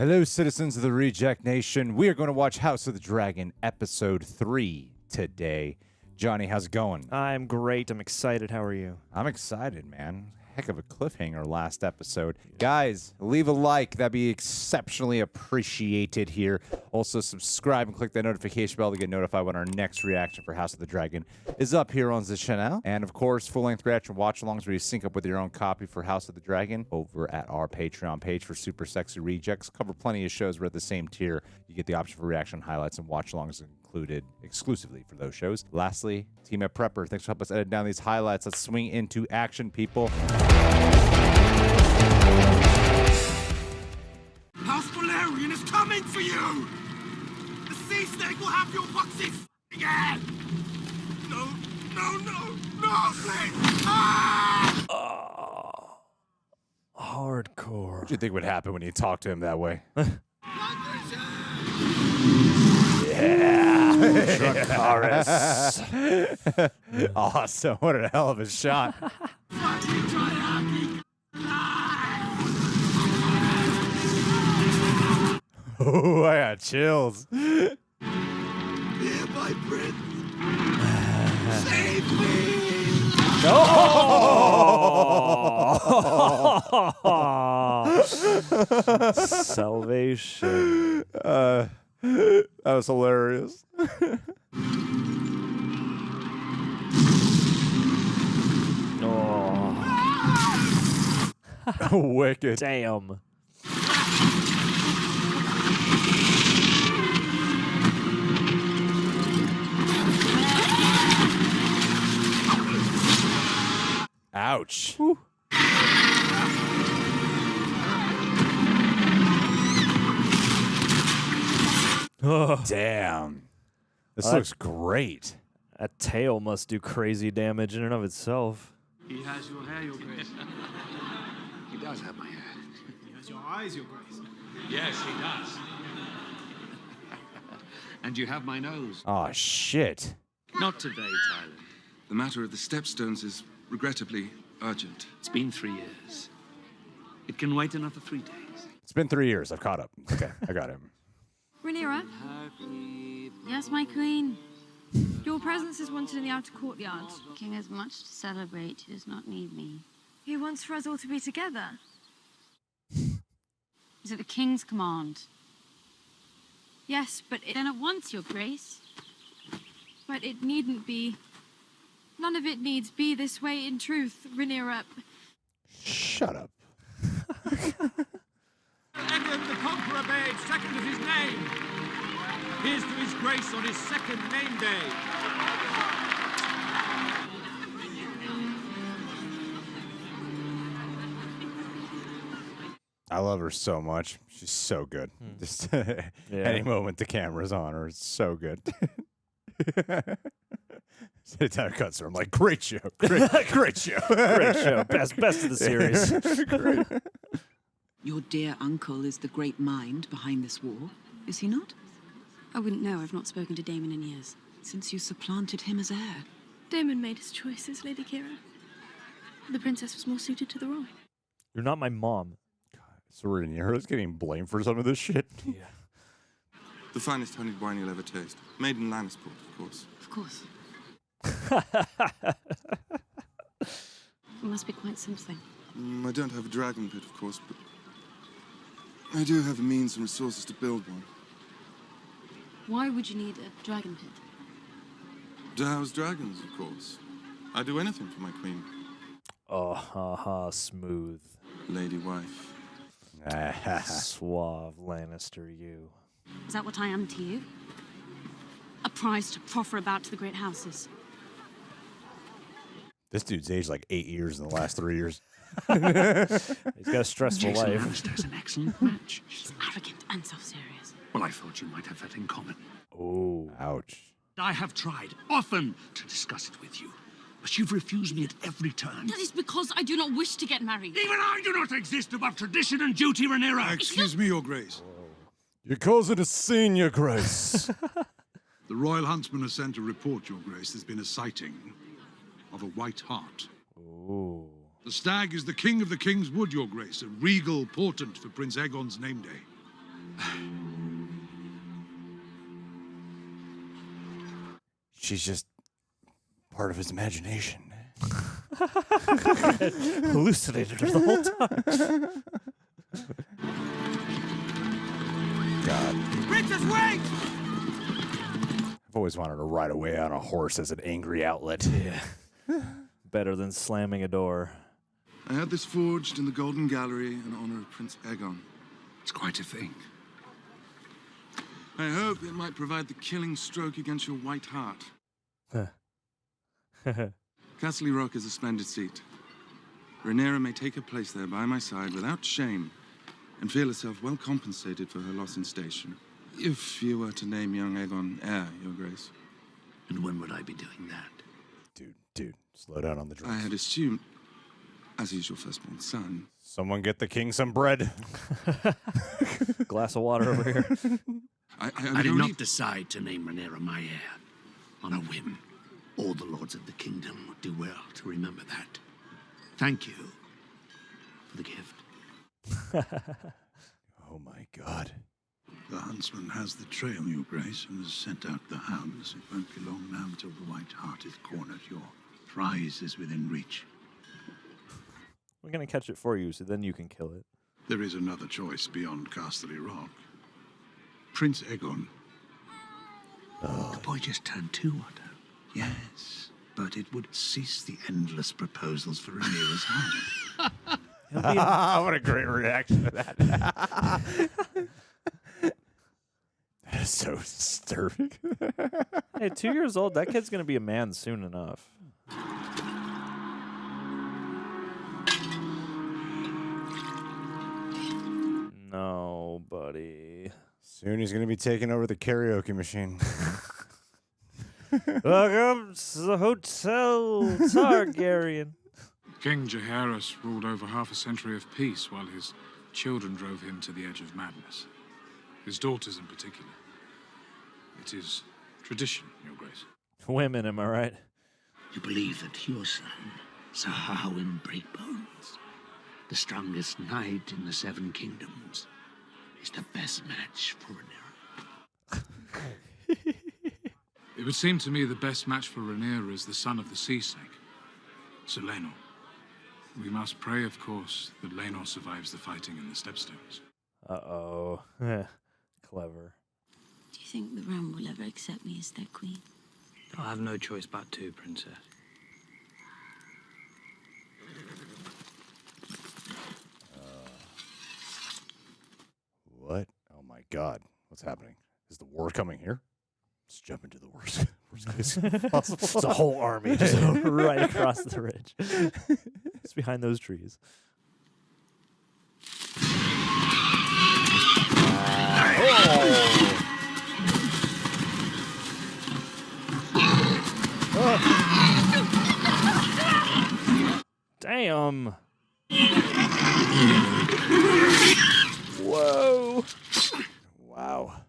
Hello, citizens of the Reject Nation. We are going to watch House of the Dragon Episode 3 today. Johnny, how's it going? I'm great. I'm excited. How are you? I'm excited, man. Heck of a cliffhanger last episode. Guys, leave a like. That'd be exceptionally appreciated here. Also, subscribe and click that notification bell to get notified when our next reaction for House of the Dragon is up here on the channel. And of course, full-length reaction watch-alongs where you sync up with your own copy for House of the Dragon over at our Patreon page for Super Sexy Rejects. Cover plenty of shows. We're at the same tier. You get the option for reaction highlights and watch-alongs included exclusively for those shows. Lastly, Team at Prepper, thanks for helping us edit down these highlights. Let's swing into action, people. House Valerian is coming for you! The sea snake will have your boxes again! No, please! Ah! Hardcore. What do you think would happen when you talk to him that way? Yeah! Dracarys. Awesome. What a hell of a shot. Oh, I got chills. Here, my prince! Save me! Salvation. That was hilarious. Wicked. Damn. Ouch. Whew. Damn. This looks great. That tail must do crazy damage in and of itself. He has your hair, your grace. He does have my hair. He has your eyes, your grace. Yes, he does. And you have my nose. Oh, shit. Not today, Tyler. The matter of the stepstones is regrettably urgent. It's been 3 years. It can wait another 3 days. It's been 3 years. I've caught up. Okay, I got him. Rhaenyra? Yes, my queen. Your presence is wanted in the outer courtyard. The king has much to celebrate. He does not need me. He wants for us all to be together. Is it the king's command? Yes, but Then at once, your grace. it needn't be. None of it needs be this way in truth, Rhaenyra. Shut up. Aegon the Conqueror bade second of his name. Here's to his grace on his second name day. I love her so much. She's so good. Just any moment the camera's on her, it's so good. It cuts her. I'm like, great show. Great show. Great show. Best of the series. Great. Your dear uncle is the great mind behind this war, is he not? I wouldn't know. I've not spoken to Daemon in years. Since you supplanted him as heir. Daemon made his choices, Lady Kira. The princess was more suited to the role. You're not my mom. So Rhaenyra's getting blamed for some of this shit. Yeah. The finest honeyed wine you'll ever taste. Made in Lannister, of course. Of course. It must be quite something. I don't have a dragon pit, of course, but I do have the means and resources to build one. Why would you need a dragon pit? To house dragons, of course. I'd do anything for my queen. Oh, haha, smooth. Lady wife. Suave Lannister, you. Is that what I am to you? A prize to proffer about to the great houses? This dude's aged like 8 years in the last 3 years. He's got a stressful Jason life. Lannister's an excellent match. He's arrogant and self-serious. Well, I thought you might have that in common. Oh, ouch. I have tried often to discuss it with you, but you've refused me at every turn. That is because I do not wish to get married. Even I do not exist above tradition and duty, Rhaenyra. Excuse me, your grace. You're causing a scene, Your Grace. The Royal Huntsman has sent a report, Your Grace. There's been a sighting of a white hart. Ooh. The stag is the king of the King's Wood, Your Grace, a regal portent for Prince Aegon's name day. She's just part of his imagination. Hallucinated her the whole time. God. Princess, wait! I've always wanted to ride away on a horse as an angry outlet. Yeah. Better than slamming a door. I had this forged in the Golden Gallery in honor of Prince Aegon. It's quite a thing. I hope it might provide the killing stroke against your white heart. Castle Rock is a splendid seat. Rhaenyra may take her place there by my side without shame and feel herself well compensated for her loss in station. If you were to name young Aegon heir, Your Grace. And when would I be doing that? Dude, slow down on the drugs. I had assumed, as he's your firstborn son. Someone get the king some bread. Glass of water over here. I did not decide to name Rhaenyra my heir on a whim. All the lords of the kingdom would do well to remember that. Thank you for the gift. Oh my God. The huntsman has the trail, Your Grace, and has sent out the hounds. It won't be long now until the White Hart is cornered. Your prize is within reach. We're going to catch it for you, so then you can kill it. There is another choice beyond Castle Rock. Prince Aegon. The boy just turned 2, Otto. Yes, but it would cease the endless proposals for Rhaenyra's hand. What a great reaction to that. That is so disturbing. Hey, 2 years old, that kid's going to be a man soon enough. No, buddy. Soon he's going to be taking over the karaoke machine. Welcome to the Hotel Targaryen. King Jaehaerys ruled over half a century of peace while his children drove him to the edge of madness. His daughters in particular. It is tradition, Your Grace. Women, am I right? You believe that your son, Sir Harwin Breakbones, the strongest knight in the 7 kingdoms, is the best match for Rhaenyra. It would seem to me the best match for Rhaenyra is the son of the sea snake, Sir Laenor. We must pray, of course, that Laenor survives the fighting in the Stepstones. Uh-oh. Clever. Do you think the realm will ever accept me as their queen? I'll have no choice but to, Princess. What? Oh my God. What's happening? Is the war coming here? Let's jump into the worst case possible. It's a whole army just right across the ridge. It's behind those trees. Damn. Whoa. Wow.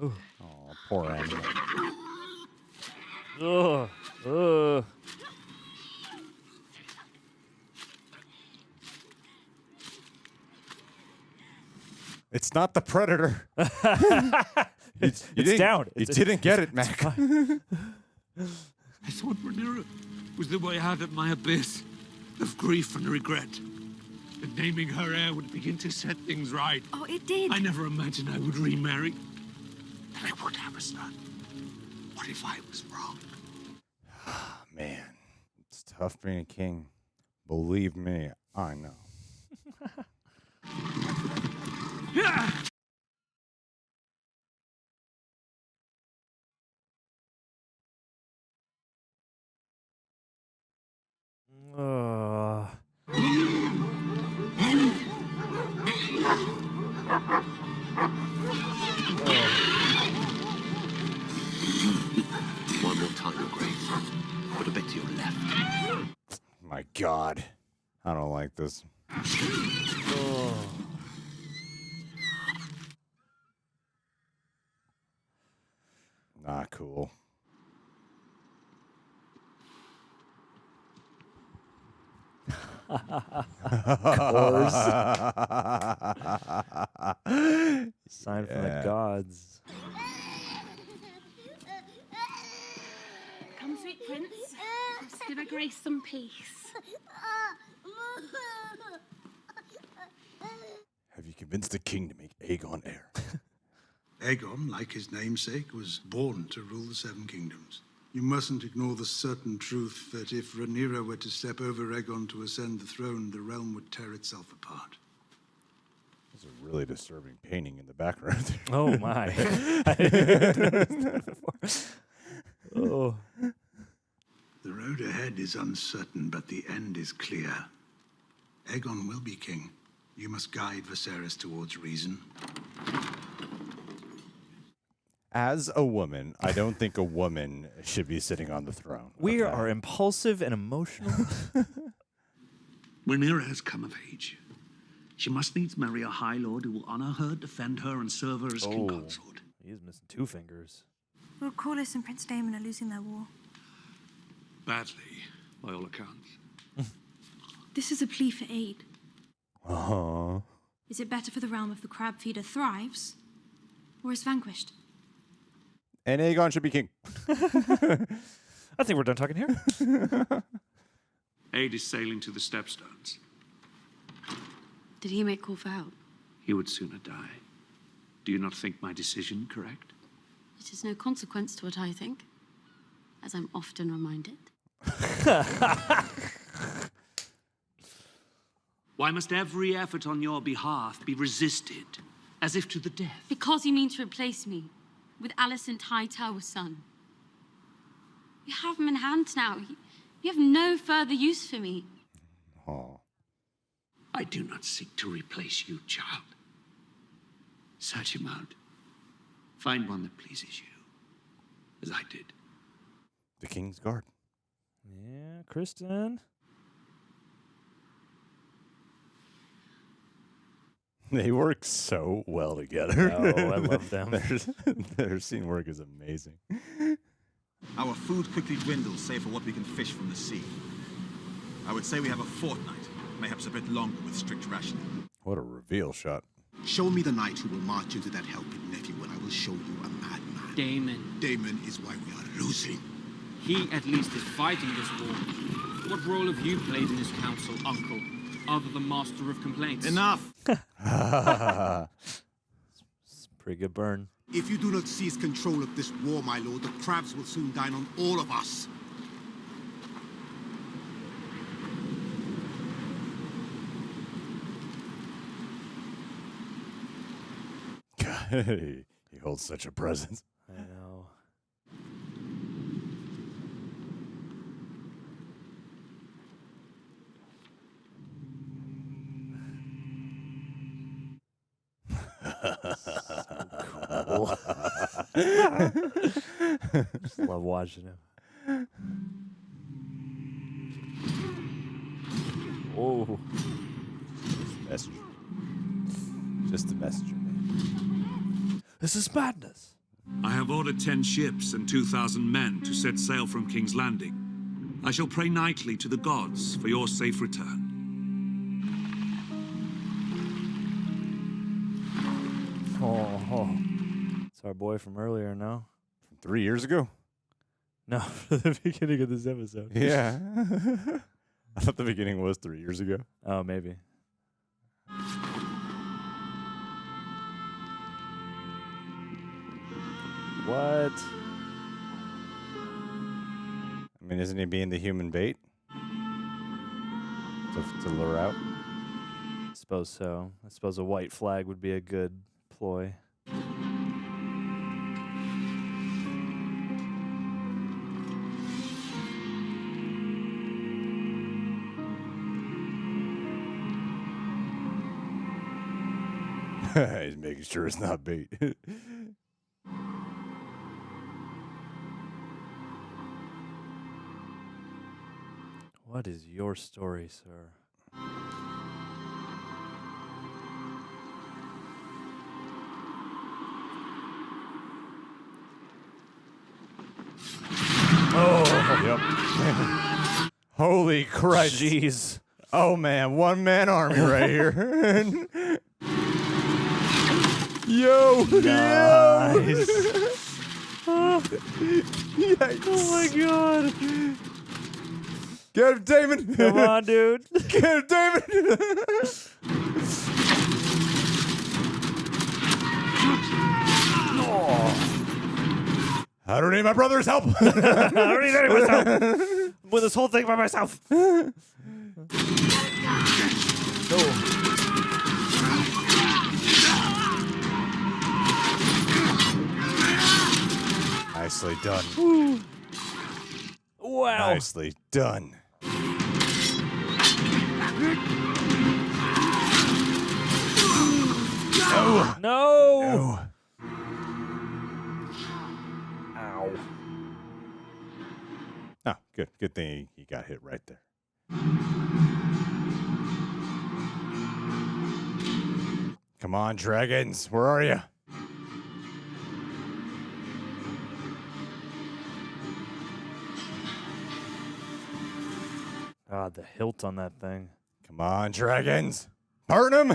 Oh, poor animal. Ugh. It's not the predator. It's down. You didn't get it, Mac. I thought Rhaenyra was the way out of my abyss of grief and regret. And naming her heir would begin to set things right. Oh, it did. I never imagined I would remarry. And I would have a son. What if I was wrong? Man, it's tough being a king. Believe me, I know. One more time, Your Grace. Put a bit to your left. My God. I don't like this. Not cool. Of course. Sign from the gods. Come, sweet prince. Let's give her grace some peace. Have you convinced the king to make Aegon heir? Aegon, like his namesake, was born to rule the Seven Kingdoms. You mustn't ignore the certain truth that if Rhaenyra were to step over Aegon to ascend the throne, the realm would tear itself apart. There's a really disturbing painting in the background. Oh my. I didn't notice that before. Oh. The road ahead is uncertain, but the end is clear. Aegon will be king. You must guide Viserys towards reason. As a woman, I don't think a woman should be sitting on the throne. We are impulsive and emotional. Rhaenyra has come of age. She must needs marry a High Lord who will honor her, defend her, and serve her as king consort. He's missing 2 fingers. Lord Corlys and Prince Daemon are losing their war. Badly, by all accounts. This is a plea for aid. Uh-huh. Is it better for the realm if the CRABFEEDER thrives, or is vanquished? And Aegon should be king. I think we're done talking here. Aid is sailing to the Stepstones. Did he make call for help? He would sooner die. Do you not think my decision correct? It is no consequence to what I think, as I'm often reminded. Why must every effort on your behalf be resisted, as if to the death? Because you mean to replace me with Alicent Hightower's son. You have him in hand now. You have no further use for me. Oh. I do not seek to replace you, child. Search him out. Find one that pleases you, as I did. The King's Guard. Yeah, Kristen. They work so well together. Oh, I love them. Their scene work is amazing. Our food quickly dwindles, save for what we can fish from the sea. I would say we have a fortnight, mayhaps a bit longer with strict rationing. What a reveal shot. Show me the knight who will march into that hell-pit, nephew, and I will show you a madman. Daemon. Daemon is why we are losing. He at least is fighting this war. What role have you played in his council, uncle, other than master of complaints? Enough! It's a pretty good burn. If you do not seize control of this war, my lord, the crabs will soon dine on all of us. God, he holds such a presence. I know. So cool. Just love watching him. Oh. Messenger. Just a messenger, man. This is madness. I have ordered 10 ships and 2,000 men to set sail from King's Landing. I shall pray nightly to the gods for your safe return. Oh. It's our boy from earlier, no? From 3 years ago? No, from the beginning of this episode. Yeah. I thought the beginning was 3 years ago. Oh, maybe. What? I mean, isn't he being the human bait? To lure out? I suppose so. I suppose a white flag would be a good ploy. He's making sure it's not bait. What is your story, sir? Oh, yep. Holy Christ. Jeez. Oh, man. One-man army right here. Yo! Nice. Yikes. Oh my god. Get him, Damon! Come on, dude. Get him, Damon! I don't need my brother's help. I don't need anyone's help. I'm with this whole thing by myself. Oh. Nicely done. Woo. Wow. Nicely done. No. No. Ow. Oh, good. Good thing he got hit right there. Come on, dragons. Where are you? God, the hilt on that thing. Come on, dragons. Burn him.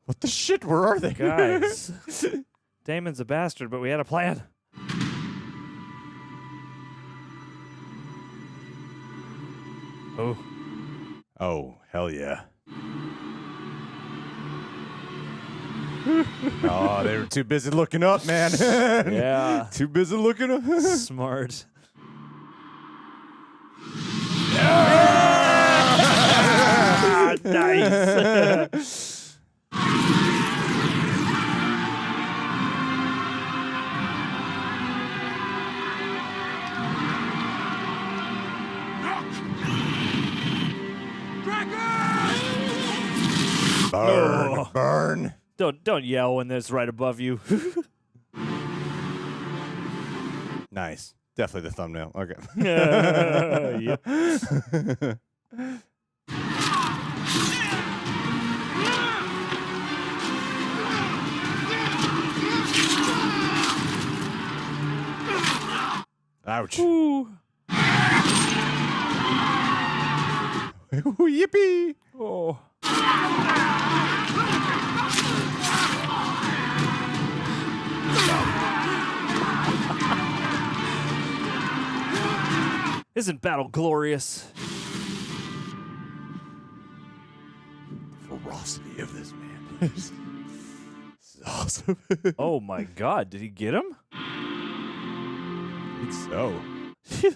What the shit? Where are they? Guys. Daemon's a bastard, but we had a plan. Oh. Oh, hell yeah. Oh, they were too busy looking up, man. Yeah. Too busy looking up. Smart. Yeah! Nice. Burn, Oh. burn. Don't yell when it's right above you. Nice. Definitely the thumbnail. Okay. Yep. Ouch. Ooh. Yippee. Oh. Isn't battle glorious? Ferocity of this man. This is awesome. Oh my god, did he get him? It's so.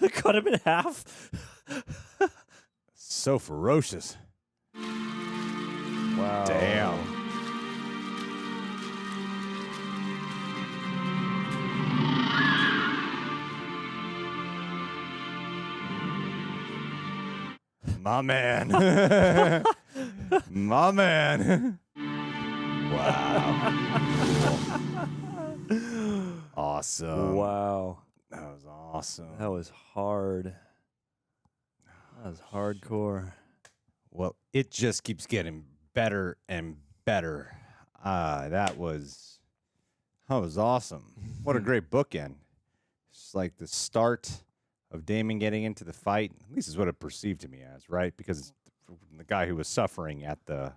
They cut him in half? So ferocious. Wow. Damn. My man. My man. Wow. Awesome. Wow. That was awesome. That was hard. That was hardcore. Well, it just keeps getting better and better. That was awesome. What a great bookend. It's like the start of Daemon getting into the fight. At least is what it perceived to me as, right? Because the guy who was suffering on the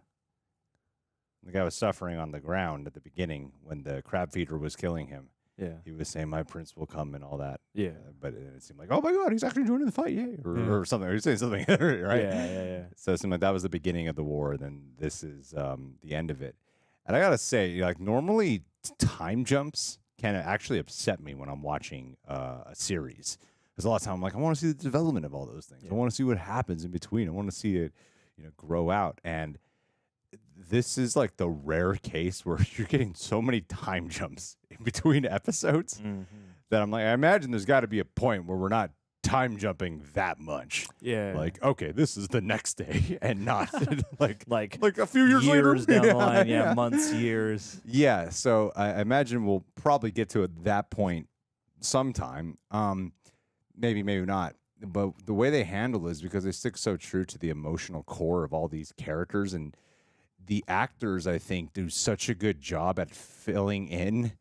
ground at the beginning when the crab feeder was killing him. Yeah. He was saying, "My prince will come," and all that. Yeah. But it seemed like, oh my God, he's actually joining the fight, yay, or something. Or he's saying something, right? Yeah. So it seemed like that was the beginning of the war. Then this is the end of it. And I gotta say, like normally time jumps can actually upset me when I'm watching a series. Because a lot of time I'm like, I want to see the development of all those things. I want to see what happens in between. I want to see it, grow out. And this is like the rare case where you're getting so many time jumps in between episodes that I'm like, I imagine there's got to be a point where we're not time jumping that much. Yeah. Like, okay, this is the next day and not like like a few years later. down the line. Yeah, months, years. Yeah. So I imagine we'll probably get to that point sometime. Maybe not. But the way they handle it is because they stick so true to the emotional core of all these characters, and the actors, I think, do such a good job at filling in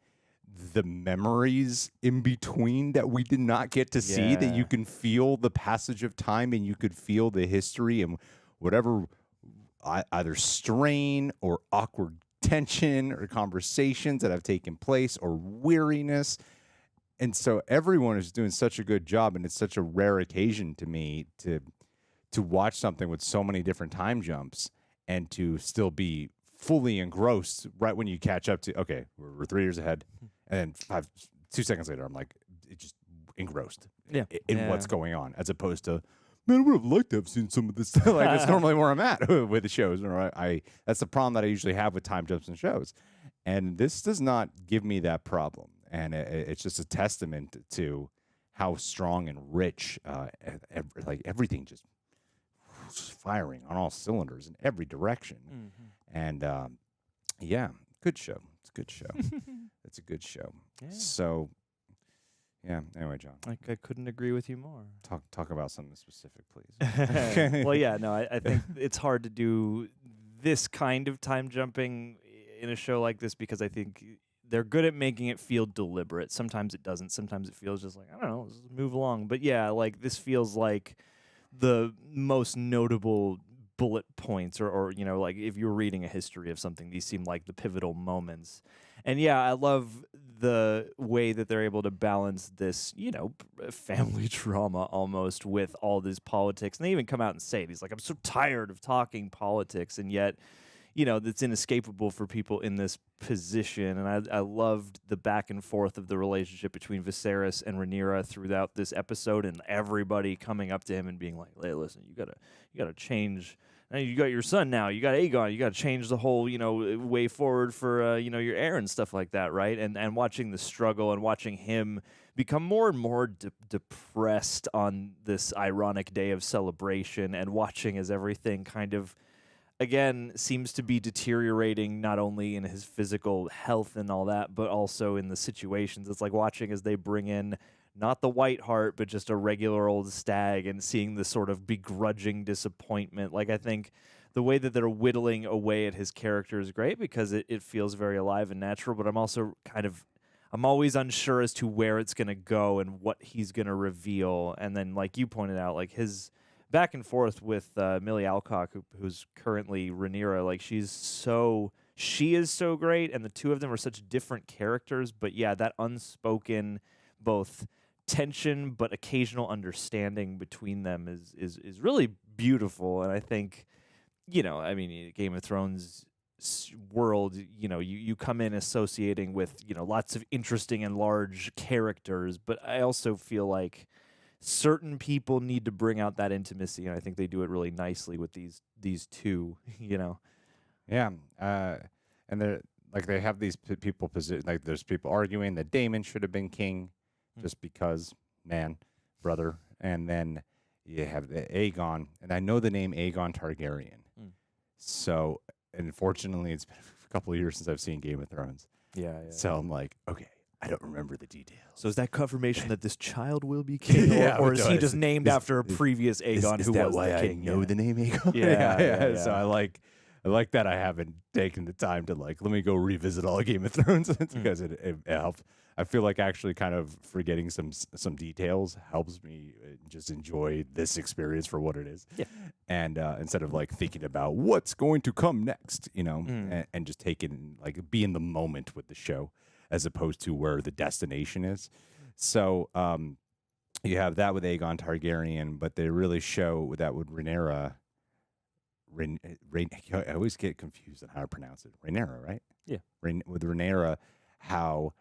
the memories in between that we did not get to see, that you can feel the passage of time and you could feel the history and whatever either strain or awkward tension or conversations that have taken place or weariness. And so everyone is doing such a good job, and it's such a rare occasion to me to watch something with so many different time jumps and to still be fully engrossed right when you catch up to, okay, we're 3 years ahead, and then 2 seconds later, I'm like, it just engrossed in what's going on, as opposed to, man, I would have liked to have seen some of this. Like, it's normally where I'm at with the shows. That's the problem that I usually have with time jumps in shows. And this does not give me that problem. And it's just a testament to how strong and rich, like everything just firing on all cylinders in every direction. And yeah, good show. It's a good show. It's a good show. Yeah. So, yeah. Anyway, John, I couldn't agree with you more. Talk about something specific, please. Well, yeah, no, I think it's hard to do this kind of time jumping in a show like this, because I think they're good at making it feel deliberate. Sometimes it doesn't. Sometimes it feels just like, I don't know, let's just move along. But yeah, like this feels like the most notable bullet points, or you know, like if you're reading a history of something, these seem like the pivotal moments. And yeah, I love the way that they're able to balance this, you know, family trauma almost with all this politics. And they even come out and say it. He's like, I'm so tired of talking politics, and yet, you know, that's inescapable for people in this position. And I loved the back and forth of the relationship between Viserys and Rhaenyra throughout this episode, and everybody coming up to him and being like, hey, listen, you gotta change. Now you got your son now, you got Aegon, you got to change the whole, you know, way forward for, you know, your heir and stuff like that, right? And watching the struggle and watching him become more and more depressed on this ironic day of celebration, and watching as everything kind of, again, seems to be deteriorating, not only in his physical health and all that, but also in the situations. It's like watching as they bring in not the White Hart, but just a regular old stag, and seeing the sort of begrudging disappointment. Like, I think the way that they're whittling away at his character is great, because it feels very alive and natural, but I'm also I'm always unsure as to where it's going to go and what he's going to reveal. And then, like you pointed out, like his back and forth with Millie Alcock, who's currently Rhaenyra, like she is so great, and the two of them are such different characters. But yeah, that unspoken both tension but occasional understanding between them is really beautiful. And I think, you know, I mean, Game of Thrones world, you know, you come in associating with, you know, lots of interesting and large characters, but I also feel like certain people need to bring out that intimacy, and I think they do it really nicely with these two, you know. Yeah, and they're like, they have these people like there's people arguing that Daemon should have been king just because, man, brother. And then you have the Aegon, and I know the name Aegon Targaryen. So, unfortunately, it's been a couple of years since I've seen Game of Thrones. Yeah. So I'm like, okay, I don't remember the details. So is that confirmation that this child will be king, or is he just named after a previous Aegon who was the king? I know the name Aegon? Yeah. So I like that I haven't taken the time to, like, let me go revisit all of Game of Thrones, because it helps. I feel like actually kind of forgetting some details helps me just enjoy this experience for what it is. Yeah. And instead of like thinking about what's going to come next, you know, and just taking, like, be in the moment with the show, as opposed to where the destination is. So you have that with Aegon Targaryen, but they really show that with Rhaenyra. I always get confused on how to pronounce it. Rhaenyra, right? Yeah. With Rhaenyra, how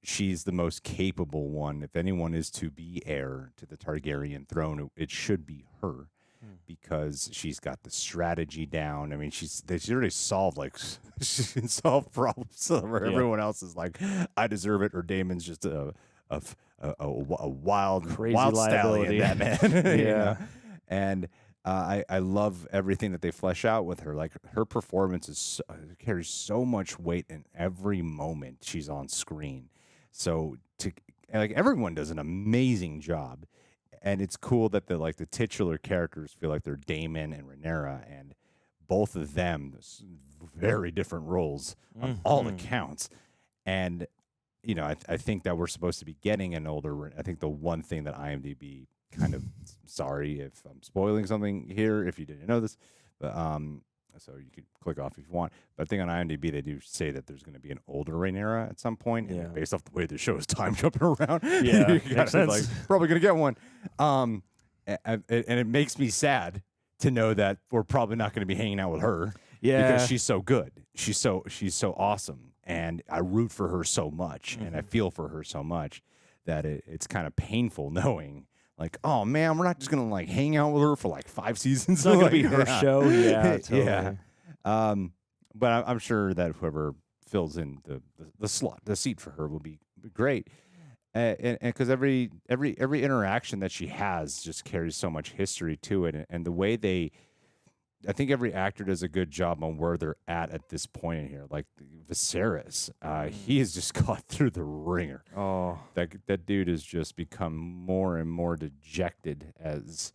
she's the most capable one. If anyone is to be heir to the Targaryen throne, it should be her, because she's got the strategy down. I mean, she's already solved, like, she can solve problems where everyone else is like, I deserve it, or Daemon's just a wild, crazy wild liability. stallion, that man. Yeah. You know? And I love everything that they flesh out with her. Like, her performance carries so much weight in every moment she's on screen. So like, everyone does an amazing job, and it's cool that the titular characters feel like they're Daemon and Rhaenyra, and both of them very different roles on all accounts. And you know, I think that we're supposed to be getting an older. I think the one thing that IMDb kind of, sorry if I'm spoiling something here, if you didn't know this, but so you could click off if you want. But I think on IMDb they do say that there's going to be an older Rhaenyra at some point. Yeah. And based off the way the show is time jumping around, Yeah, you makes sense. like probably going to get one. And it makes me sad to know that we're probably not going to be hanging out with her. Yeah, Because she's so good. She's so awesome. And I root for her so much, and I feel for her so much that it's kind of painful knowing, like, oh man, we're not just gonna like hang out with her for like 5 seasons. It's not gonna be her Yeah. show. Yeah, totally. Yeah. But I'm sure that whoever fills in the slot, the seat for her, will be great. And because every interaction that she has just carries so much history to it, and the way I think every actor does a good job on where they're at this point in here. Like Viserys, he has just got through the ringer. Oh, that dude has just become more and more dejected as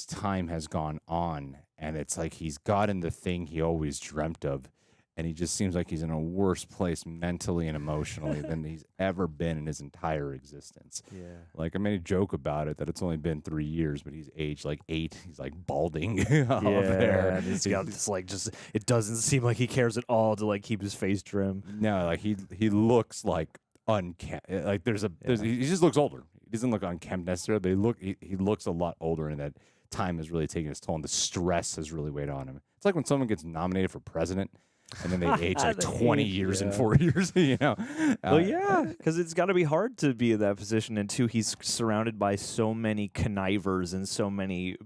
time has gone on, and it's like he's gotten the thing he always dreamt of, and he just seems like he's in a worse place mentally and emotionally than he's ever been in his entire existence. yeah. Like, I made a joke about it that it's only been 3 years, but he's aged like 8. He's like balding up there. And he's got this like it doesn't seem like he cares at all to like keep his face trim. No, like he looks like unkempt. Like he just looks older. He doesn't look unkempt necessarily, but he looks a lot older, and that time has really taken its toll, and the stress has really weighed on him. It's like when someone gets nominated for president, and then they age like 20 years and 4 years, you know? Well, yeah, because it's got to be hard to be in that position. And two, he's surrounded by so many connivers and so many,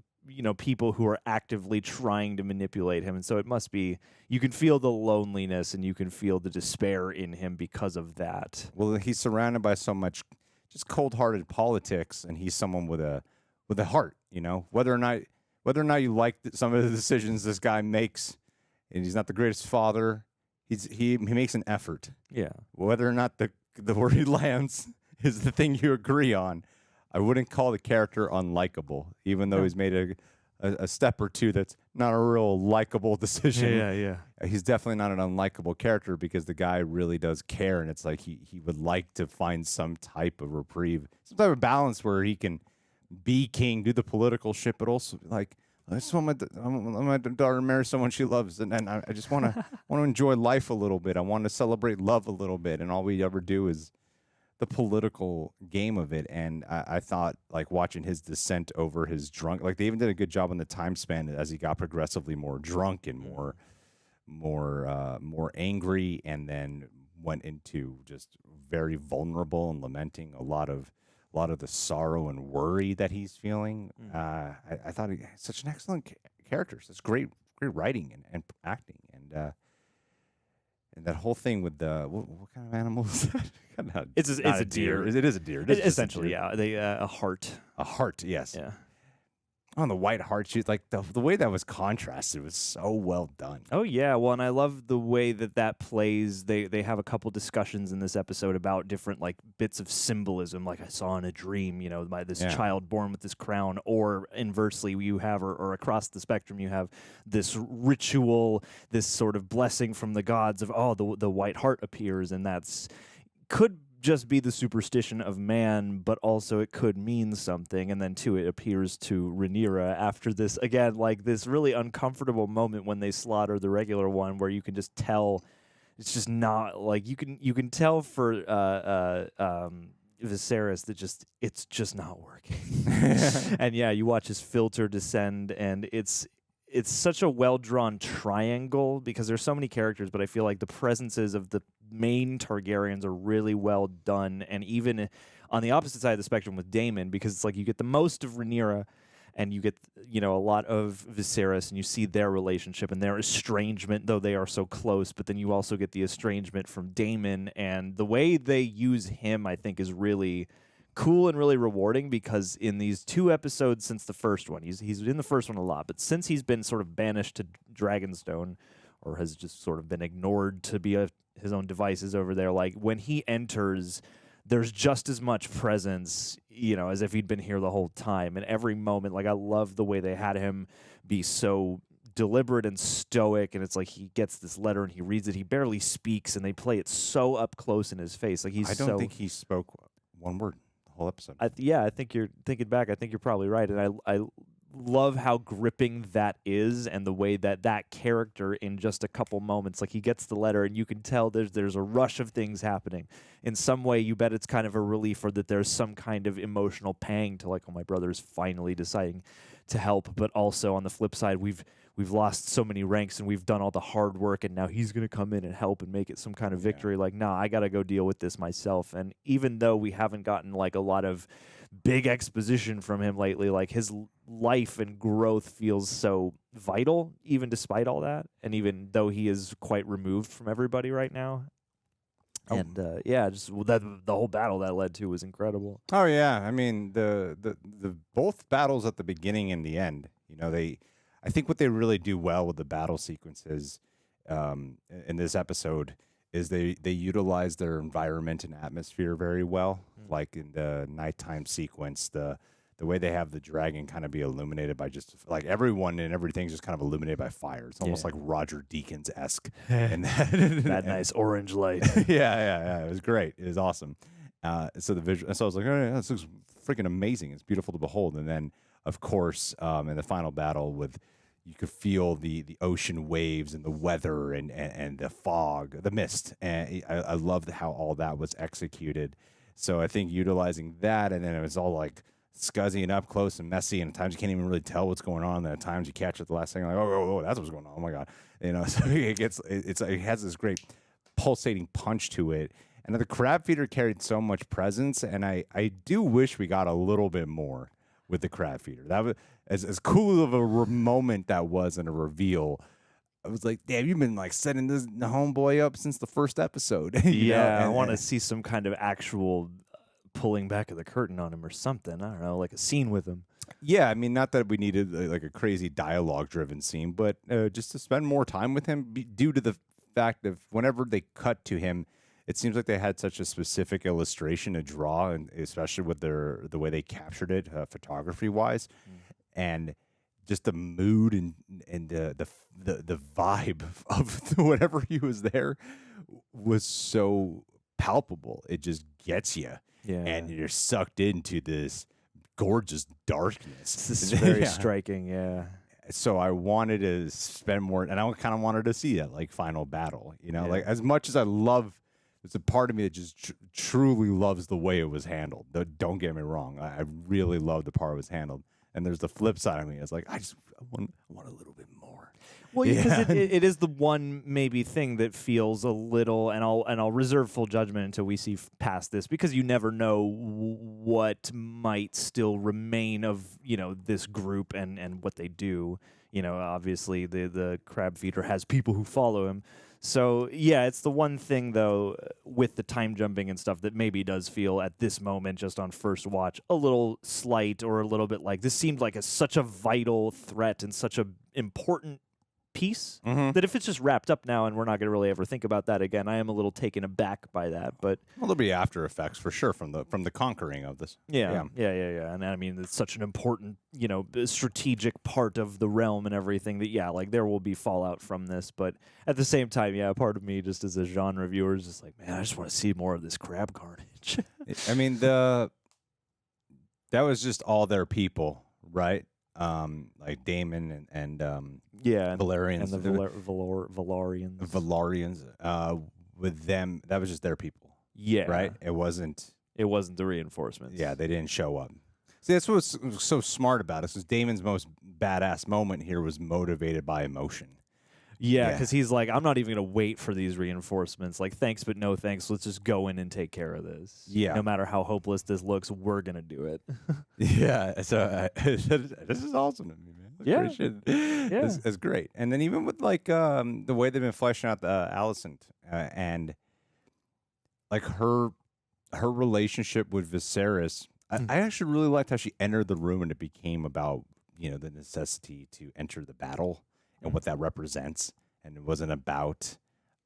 people who are actively trying to manipulate him. And so it must be, you can feel the loneliness and you can feel the despair in him because of that. Well, he's surrounded by so much just cold-hearted politics, and he's someone with a heart, whether or not you like some of the decisions this guy makes. And he's not the greatest father. He makes an effort. Yeah. Whether or not the where he lands is the thing you agree on. I wouldn't call the character unlikable, even though he's made a step or two that's not a real likable decision. Yeah. He's definitely not an unlikable character because the guy really does care, and it's like he would like to find some type of reprieve, some type of balance where he can be king, do the political shit, but also like, I just want my daughter to marry someone she loves, and I just want to enjoy life a little bit. I want to celebrate love a little bit, and all we ever do is the political game of it. And I thought, like, watching his descent over his drunk, like, they even did a good job on the time span as he got progressively more drunk and more angry, and then went into just very vulnerable and lamenting a lot of the sorrow and worry that he's feeling. I thought he had such an excellent character, such great writing and acting, and that whole thing with the what kind of animal is that? It's a deer. It is a deer. Essentially, yeah. A hart. A hart, yes. Yeah. On the white hart, she's like the way that was contrasted was so well done. Oh yeah, well, and I love the way that plays. They have a couple discussions in this episode about different like bits of symbolism, like I saw in a dream, by this child born with this crown, or inversely, you have or across the spectrum, you have this ritual, this sort of blessing from the gods of the white hart appears, and could just be the superstition of man, but also it could mean something. And then too, it appears to Rhaenyra after this, again, like this really uncomfortable moment when they slaughter the regular one, where you can just tell it's just not like you can tell for Viserys that it's just not working. And yeah, you watch his filter descend, and it's such a well-drawn triangle because there's so many characters, but I feel like the presences of the main Targaryens are really well done. And even on the opposite side of the spectrum with Daemon, because it's like you get the most of Rhaenyra and you get, a lot of Viserys, and you see their relationship and their estrangement, though they are so close, but then you also get the estrangement from Daemon, and the way they use him, I think, is really cool and really rewarding, because in these 2 episodes since the first one, he's in the first one a lot, but since he's been sort of banished to Dragonstone, or has just sort of been ignored to be his own devices over there, like when he enters, there's just as much presence, as if he'd been here the whole time. And every moment, like I love the way they had him be so deliberate and stoic, and it's like he gets this letter and he reads it. He barely speaks, and they play it so up close in his face. Like I don't think he spoke one word the whole episode. I think you're thinking back. I think you're probably right, and I love how gripping that is, and the way that character in just a couple moments, like he gets the letter and you can tell there's a rush of things happening. In some way, you bet it's kind of a relief, or that there's some kind of emotional pang to like, oh, my brother's finally deciding to help. But also on the flip side, we've lost so many ranks and we've done all the hard work, and now he's going to come in and help and make it some kind of victory. Like, nah, I got to go deal with this myself. And even though we haven't gotten like a lot of big exposition from him lately, like his life and growth feels so vital, even despite all that, and even though he is quite removed from everybody right now. And just the whole battle that led to was incredible. Oh yeah, I mean the both battles at the beginning and the end. You know, I think what they really do well with the battle sequences in this episode is they utilize their environment and atmosphere very well. Like in the nighttime sequence, the way they have the dragon kind of be illuminated by just like everyone and everything's just kind of illuminated by fire. It's almost like Roger Deakins-esque. And that nice orange light. yeah. It was great. It was awesome. So the visual. So I was like, oh, yeah, this looks freaking amazing. It's beautiful to behold. And then, of course, in the final battle you could feel the ocean waves and the weather and the fog, the mist. And I loved how all that was executed. So I think utilizing that, and then it was all like scuzzy and up close and messy, and at times you can't even really tell what's going on. And at times you catch it at the last second, like, oh, that's what's going on. Oh my god, you know. So it has this great pulsating punch to it. And the crab feeder carried so much presence, and I do wish we got a little bit more with the crab feeder. That was as cool of a moment that was in a reveal. I was like, damn, you've been like setting the homeboy up since the first episode. I want to see some kind of actual pulling back of the curtain on him or something. I don't know, like a scene with him. Yeah, I mean, not that we needed like a crazy dialogue-driven scene, but just to spend more time with him due to the fact of whenever they cut to him, it seems like they had such a specific illustration to draw, and especially with the way they captured it photography-wise, and just the mood and the vibe of whatever he was there was so palpable. It just gets you, and you're sucked into this gorgeous darkness. This is very striking, yeah. So I wanted to spend more, and I kind of wanted to see that like final battle. You know, like as much as I love. There's a part of me that just truly loves the way it was handled. Don't get me wrong. I really love the part it was handled. And there's the flip side of me. It's like, I want a little bit more. Well, because it is the one maybe thing that feels a little, and I'll reserve full judgment until we see past this, because you never know what might still remain of, you know, this group and what they do. You know, obviously the crab feeder has people who follow him. So, yeah, it's the one thing, though, with the time jumping and stuff that maybe does feel at this moment, just on first watch, a little slight, or a little bit like this seemed like such a vital threat and such a important piece that if it's just wrapped up now and we're not going to really ever think about that again, I am a little taken aback by that. But there'll be after effects for sure from the conquering of this. Yeah. And I mean, it's such an important, you know, strategic part of the realm and everything that, like there will be fallout from this. But at the same time, part of me just as a genre viewer is just like, man, I just want to see more of this crab carnage. I mean, that was just all their people, right? Like Daemon and Valerians and the Valarians. Valarians, with them, that was just their people. Yeah, right. It wasn't the reinforcements. Yeah, they didn't show up. See, that's what's so smart about it. Because Daemon's most badass moment here was motivated by emotion. Yeah, because he's like, I'm not even going to wait for these reinforcements. Like, thanks, but no thanks. Let's just go in and take care of this. Yeah. No matter how hopeless this looks, we're going to do it. Yeah. So this is awesome to me, man. It's great. And then even with like the way they've been fleshing out the Alicent and like her relationship with Viserys, I actually really liked how she entered the room and it became about, you know, the necessity to enter the battle. And what that represents, and it wasn't about,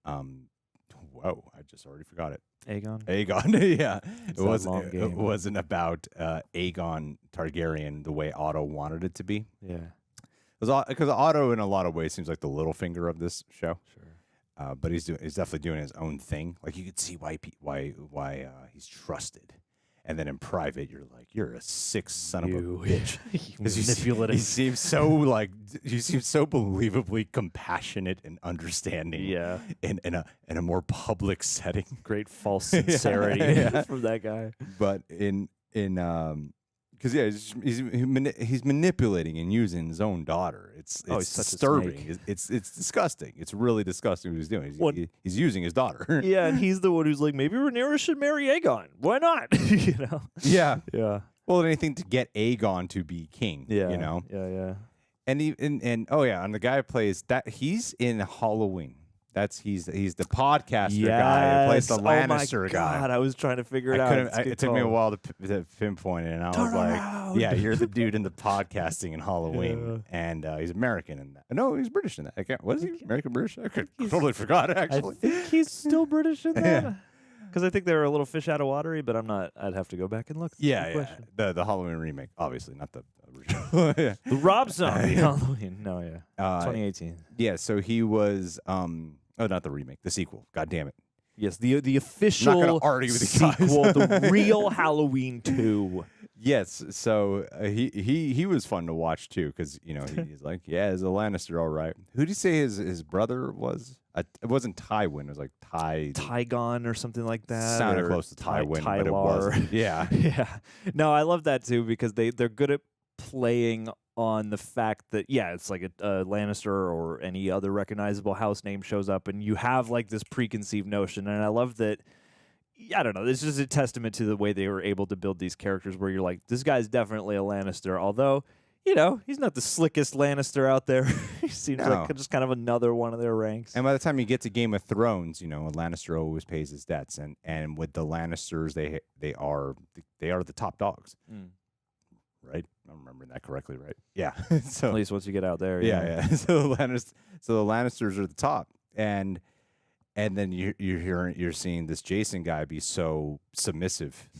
whoa! I just already forgot it. Aegon, yeah. It wasn't about Aegon Targaryen the way Otto wanted it to be. Yeah. Because Otto, in a lot of ways, seems like the little finger of this show. Sure. But he's definitely doing his own thing. Like you could see why he's trusted. And then in private, you're like, you're a sick son of a bitch. Manipulative. He seems so believably compassionate and understanding. Yeah. In a more public setting. Great false sincerity from that guy. But because he's manipulating and using his own daughter. It's he's such a disturbing. snake. It's disgusting. It's really disgusting what he's doing. He's using his daughter. Yeah, and he's the one who's like, maybe Rhaenyra should marry Aegon. Why not? You know? Yeah. Yeah. Well, anything to get Aegon to be king. Yeah. You know. Yeah. And oh yeah, and the guy who plays that. He's in Halloween. He's the podcaster guy who plays the Lannister guy. God, I was trying to figure it out. It took me a while to pinpoint it, and I was like, "Yeah, you're the dude in the podcasting in Halloween, and he's American in that. No, he's British in that. What is he? American British? I totally forgot actually. I think he's still British in that. Because I think they're a little fish out of watery, but I'm not. I'd have to go back and look. Yeah. The Halloween remake, obviously, not the original. The Rob Zombie Halloween. No, 2018. Yeah, so he was. Not the remake, the sequel. God damn it. Yes, the official not gonna argue with the guys. sequel, the real Halloween 2. Yes, so he was fun to watch too, because he's like, he's a Lannister, all right. Who did he say his brother was? It wasn't Tywin. It was like Tygon or something like that. Sounded close to Tywin, but it wasn't. Yeah, yeah. No, I love that too because they're good at playing on the fact that it's like a Lannister or any other recognizable house name shows up, and you have like this preconceived notion. And I love that. I don't know. This is a testament to the way they were able to build these characters, where you're like, this guy's definitely a Lannister, although he's not the slickest Lannister out there. He seems like just kind of another one of their ranks. And by the time you get to Game of Thrones, a Lannister always pays his debts, and with the Lannisters, they are the top dogs. Right? I'm remembering that correctly, right? Yeah. So at least once you get out there. Yeah. So the Lannisters are the top, and then you're seeing this Jason guy be so submissive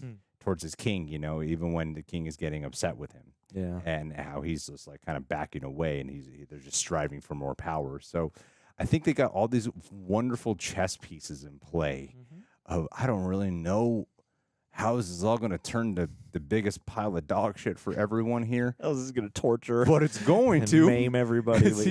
towards his king. Even when the king is getting upset with him. Yeah. And how he's just like kind of backing away, and they're just striving for more power. So I think they got all these wonderful chess pieces in play. I don't really know how this is all going to turn to the biggest pile of dog shit for everyone here. How this is going to torture. But it's going and to. Maim everybody. But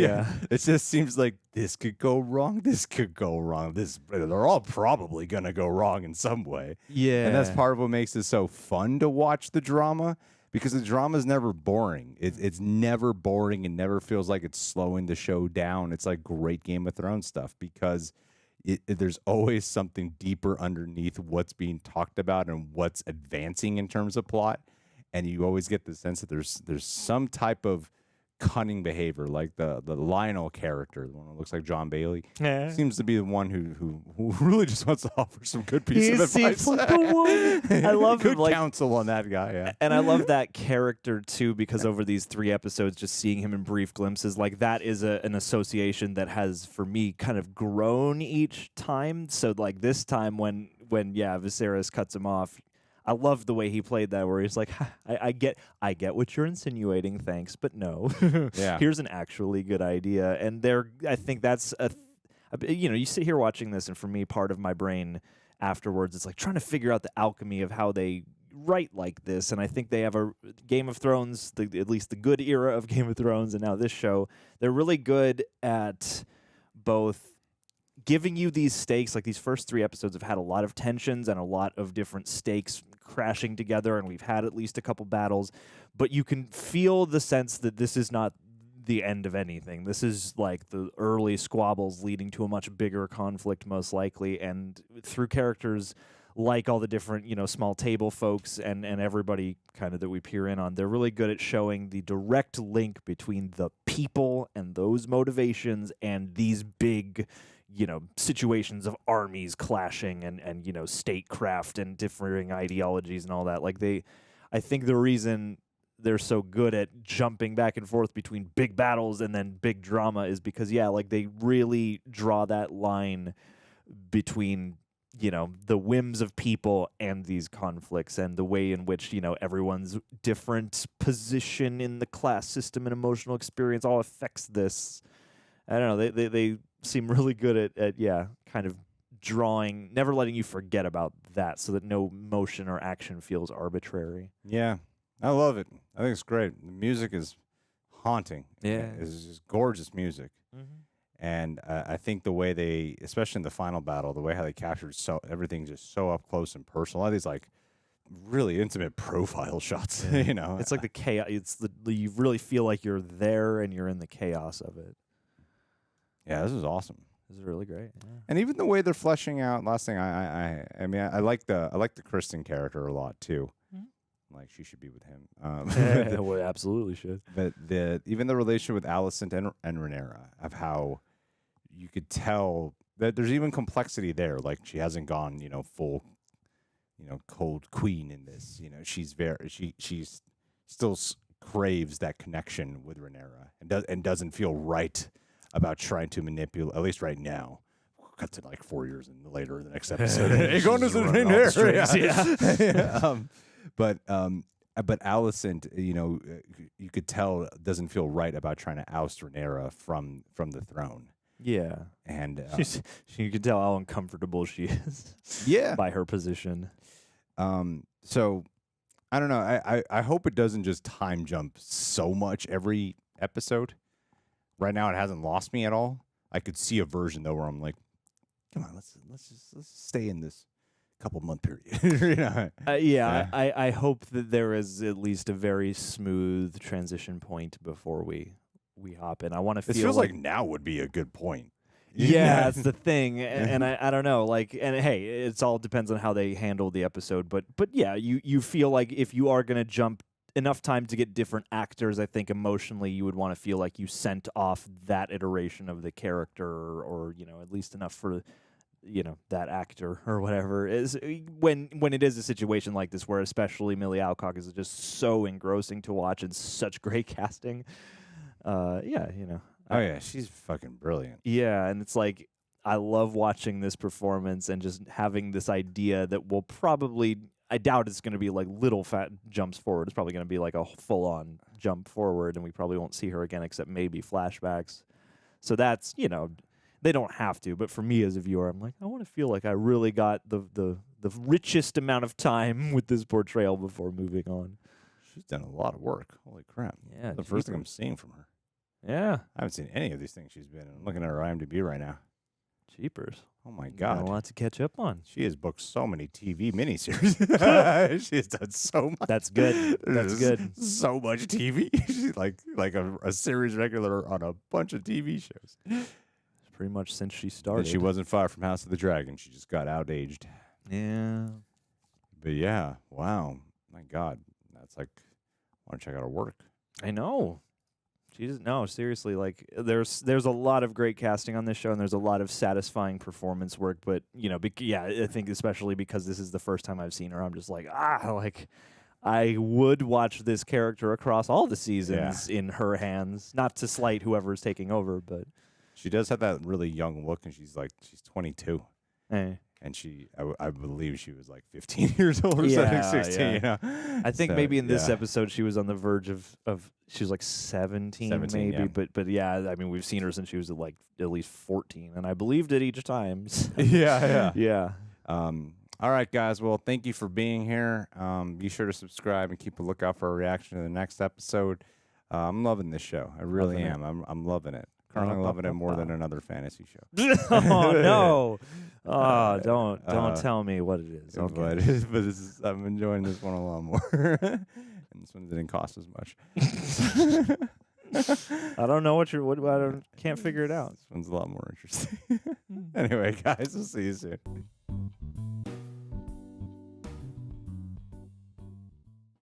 It just seems like this could go wrong. This could go wrong. They're all probably going to go wrong in some way. Yeah. And that's part of what makes it so fun to watch the drama, because the drama is never boring. It's never boring and never feels like it's slowing the show down. It's like great Game of Thrones stuff, because there's always something deeper underneath what's being talked about and what's advancing in terms of plot, and you always get the sense that there's some type of cunning behavior, like the Lionel character, the one who looks like John Bailey, seems to be the one who really just wants to offer some good piece of advice. Like the one. I love good counsel on that guy. Yeah, and I love that character too, because over these 3 episodes, just seeing him in brief glimpses, like that is an association that has for me kind of grown each time. So like this time when Viserys cuts him off, I love the way he played that, where he's like, I get what you're insinuating, thanks, but no. Here's an actually good idea. And I think that's you sit here watching this, and for me, part of my brain afterwards, it's like trying to figure out the alchemy of how they write like this. And I think they have a Game of Thrones, at least the good era of Game of Thrones, and now this show, they're really good at both giving you these stakes. Like these first 3 episodes have had a lot of tensions and a lot of different stakes crashing together, and we've had at least a couple battles, but you can feel the sense that this is not the end of anything. This is like the early squabbles leading to a much bigger conflict, most likely, and through characters like all the different, small table folks and everybody kind of that we peer in on, they're really good at showing the direct link between the people and those motivations and these big situations of armies clashing and statecraft and differing ideologies and all that. Like I think the reason they're so good at jumping back and forth between big battles and then big drama is because, they really draw that line between the whims of people and these conflicts and the way in which, everyone's different position in the class system and emotional experience all affects this. I don't know. They seem really good at kind of drawing, never letting you forget about that so that no motion or action feels arbitrary. Yeah, I love it. I think it's great. The music is haunting. Yeah. It's just gorgeous music. And I think the way they, especially in the final battle, the way how they captured everything just so up close and personal. A lot of these like really intimate profile shots. It's like the chaos. You really feel like you're there and you're in the chaos of it. Yeah, this is awesome. This is really great. Yeah. And even the way they're fleshing out. Last thing, I mean, I like the Kristen character a lot too. Like she should be with him. Well, absolutely should. But even the relation with Alicent and Rhaenyra, of how you could tell that there's even complexity there. Like she hasn't gone, full, cold queen in this. She's she's still craves that connection with Rhaenyra and doesn't feel right about trying to manipulate. At least right now. Cut to like 4 years and later in the next episode. Aegon is Rhaenyra. But Alicent, you could tell doesn't feel right about trying to oust Rhaenyra from the throne. Yeah, and you can tell how uncomfortable she is. Yeah, by her position. So I don't know. I hope it doesn't just time jump so much every episode. Right now, it hasn't lost me at all. I could see a version though where I'm like, come on, let's stay in this couple month period. I hope that there is at least a very smooth transition point before we hop in. I want to feel. It feels like now would be a good point. Yeah, that's the thing, and I don't know. Like, and hey, it's all depends on how they handle the episode. But yeah, you feel like if you are gonna jump enough time to get different actors, I think emotionally you would want to feel like you sent off that iteration of the character, or at least enough for that actor or whatever is when it is a situation like this where especially Millie Alcock is just so engrossing to watch and such great casting. Oh yeah, she's fucking brilliant. Yeah, and it's like I love watching this performance and just having this idea that will probably, I doubt it's going to be like little fat jumps forward. It's probably going to be like a full-on jump forward, and we probably won't see her again except maybe flashbacks. So that's, they don't have to, but for me as a viewer, I'm like, I want to feel like I really got the richest amount of time with this portrayal before moving on. She's done a lot of work. Holy crap. Yeah. The first thing I'm seeing from her. Yeah. I haven't seen any of these things she's been in. I'm looking at her IMDb right now. Jeepers. Oh my God. A lot to catch up on. She has booked so many TV miniseries. She has done so much. That's good. That's good. So much TV. She's like a series regular on a bunch of TV shows. Pretty much since she started. And she wasn't far from House of the Dragon. She just got outaged. Yeah. But yeah, wow. My God. That's like, I want to check out her work. I know. No, seriously, like there's a lot of great casting on this show, and there's a lot of satisfying performance work. But I think especially because this is the first time I've seen her, I'm just like I would watch this character across all the seasons in her hands. Not to slight whoever's taking over, but she does have that really young look, and she's 22. Hey. And I believe she was like 15 years old or something, 16. Yeah. I think maybe in this episode she was on the verge of she was like 17 maybe. Yeah. But yeah, I mean we've seen her since she was at least 14, and I believed it each time. So. Yeah. All right, guys. Well, thank you for being here. Be sure to subscribe and keep a lookout for a reaction to the next episode. I'm loving this show. I really am. I'm loving it. Currently loving it more than another fantasy show. Oh no! Oh, don't tell me what it is. Okay. But I'm enjoying this one a lot more, and this one didn't cost as much. I don't know I can't figure it out. This one's a lot more interesting. Anyway, guys, we'll see you soon.